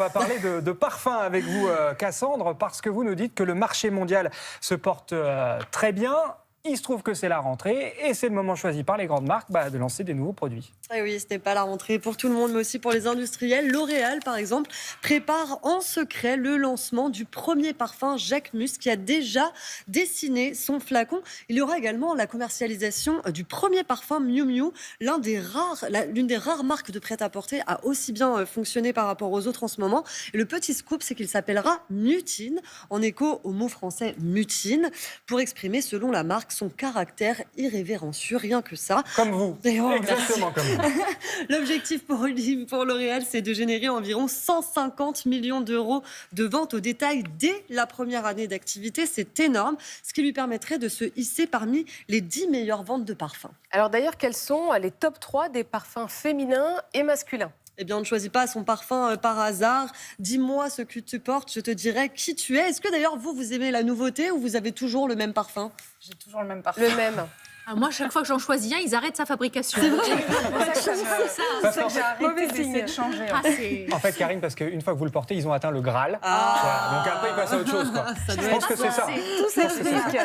On va parler de parfum avec vous, Cassandre, parce que vous nous dites que le marché mondial se porte très bien. Il se trouve que c'est la rentrée et c'est le moment choisi par les grandes marques de lancer des nouveaux produits. Et oui, ce n'est pas la rentrée pour tout le monde, mais aussi pour les industriels. L'Oréal, par exemple, prépare en secret le lancement du premier parfum Jacquemus qui a déjà dessiné son flacon. Il y aura également la commercialisation du premier parfum Miu Miu, l'une des rares marques de prêt-à-porter à aussi bien fonctionner par rapport aux autres en ce moment. Et le petit scoop, c'est qu'il s'appellera Mutine, en écho au mot français mutine, pour exprimer, selon la marque, son caractère irrévérencieux, rien que ça. Comme vous, exactement comme vous. L'objectif pour L'Oréal, c'est de générer environ 150 millions d'euros de ventes au détail dès la première année d'activité. C'est énorme, ce qui lui permettrait de se hisser parmi les 10 meilleures ventes de parfums. Alors d'ailleurs, quels sont les top 3 des parfums féminins et masculins ? Eh bien, on ne choisit pas son parfum par hasard. Dis-moi ce que tu portes, je te dirai qui tu es. Est-ce que d'ailleurs, vous aimez la nouveauté ou vous avez toujours le même parfum ? J'ai toujours le même parfum. Le même. Moi, chaque fois que j'en choisis un, ils arrêtent sa fabrication. C'est vrai. C'est Parce ça. qu'en J'ai arrêté d'essayer de changer. En fait, Karine, parce qu'une fois que vous le portez, ils ont atteint le Graal. Voilà. Donc après, ils passent à autre chose, quoi. Je pense que c'est ça. Tout s'explique.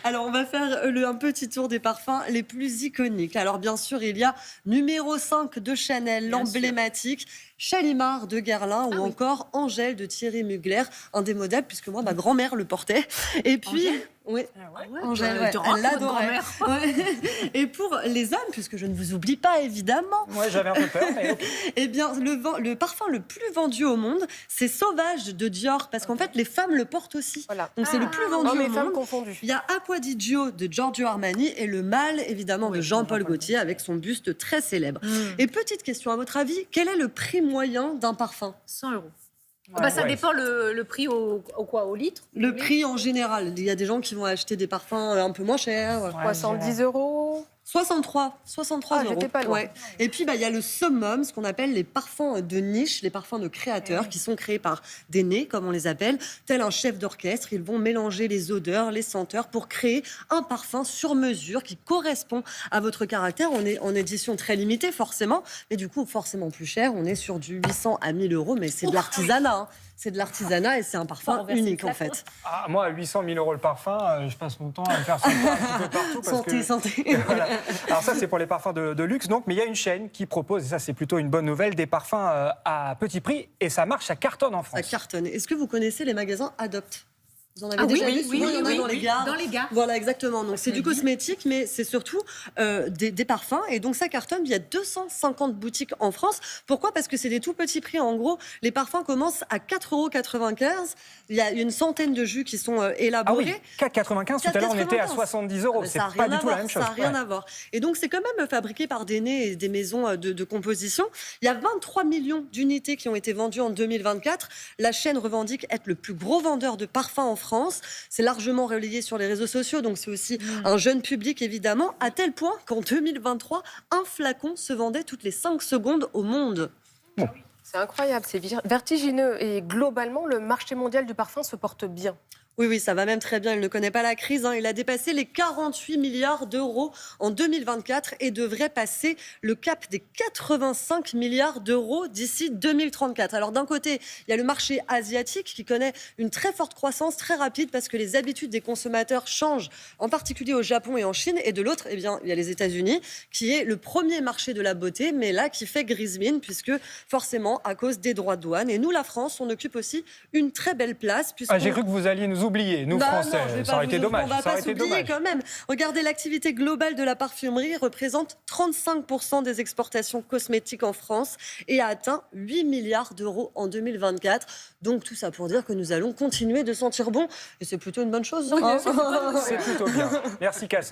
Alors, on va faire un petit tour des parfums les plus iconiques. Alors, bien sûr, il y a numéro 5 de Chanel, l'emblématique, Shalimar de Guerlain ou encore Angèle de Thierry Mugler, indémodable, puisque moi, ma grand-mère le portait. Et puis... Oui, Angèle, elle l'adorait. Ouais. Et pour les hommes, puisque je ne vous oublie pas évidemment. Moi, j'avais un peu peur, mais ok. Eh bien, le parfum le plus vendu au monde, c'est Sauvage de Dior, parce qu'en fait, les femmes le portent aussi. Voilà. Donc c'est le plus vendu Hommes au et femmes monde. confondus. Il y a Acqua di Gio de Giorgio Armani et le Mâle, évidemment, de Jean-Paul Gaultier, avec son buste très célèbre. Et petite question, à votre avis, quel est le prix moyen d'un parfum ? 100 euros. Ça dépend le prix au litre. Le prix en général. Il y a des gens qui vont acheter des parfums un peu moins chers. 70 euros. 63 euros. J'étais pas loin. Ouais. Et puis, il y a le summum, ce qu'on appelle les parfums de niche, les parfums de créateurs, qui sont créés par des nés, comme on les appelle, tel un chef d'orchestre. Ils vont mélanger les odeurs, les senteurs pour créer un parfum sur mesure qui correspond à votre caractère. On est en édition très limitée, forcément, mais du coup, forcément plus cher. On est sur du 800 à 1000 euros, mais c'est de l'artisanat. Hein. C'est de l'artisanat et c'est un parfum unique, en fait. Ah, moi, à 800 000 euros le parfum, je passe mon temps à me faire sentir un petit peu partout. Parce santé. Voilà. Alors ça, c'est pour les parfums de luxe, donc. Mais il y a une chaîne qui propose, et ça, c'est plutôt une bonne nouvelle, des parfums à petit prix. Et ça marche, ça cartonne en France. Ça cartonne. Est-ce que vous connaissez les magasins Adopt ? Vous en avez déjà vu ? Oui, il y en a dans les gares. Dans les gares. Voilà, exactement. Donc, c'est du cosmétique, mais c'est surtout des parfums. Et donc, ça cartonne. Il y a 250 boutiques en France. Pourquoi ? Parce que c'est des tout petits prix. En gros, les parfums commencent à 4,95 €. Il y a une centaine de jus qui sont élaborés. Ah oui, 4,95 €. Tout à l'heure, on était à 70 €. C'est pas du tout la même chose. Ça n'a rien à voir. Et donc, c'est quand même fabriqué par des nés et des maisons de composition. Il y a 23 millions d'unités qui ont été vendues en 2024. La chaîne revendique être le plus gros vendeur de parfums en France. C'est largement relayé sur les réseaux sociaux, donc c'est aussi un jeune public, évidemment, à tel point qu'en 2023, un flacon se vendait toutes les 5 secondes au monde. C'est incroyable, c'est vertigineux. Et globalement, le marché mondial du parfum se porte bien. Oui, ça va même très bien. Il ne connaît pas la crise. Il a dépassé les 48 milliards d'euros en 2024 et devrait passer le cap des 85 milliards d'euros d'ici 2034. Alors d'un côté, il y a le marché asiatique qui connaît une très forte croissance, très rapide, parce que les habitudes des consommateurs changent, en particulier au Japon et en Chine. Et de l'autre, il y a les États-Unis, qui est le premier marché de la beauté, mais là, qui fait grise mine, puisque forcément, à cause des droits de douane. Et nous, la France, on occupe aussi une très belle place. J'ai cru que vous alliez nous oublier, nous Français. Ça aurait été dommage. On ne va pas s'oublier quand même. Regardez, l'activité globale de la parfumerie représente 35% des exportations cosmétiques en France et a atteint 8 milliards d'euros en 2024. Donc tout ça pour dire que nous allons continuer de sentir bon. Et c'est plutôt une bonne chose. C'est plutôt bien. Merci Cassandre.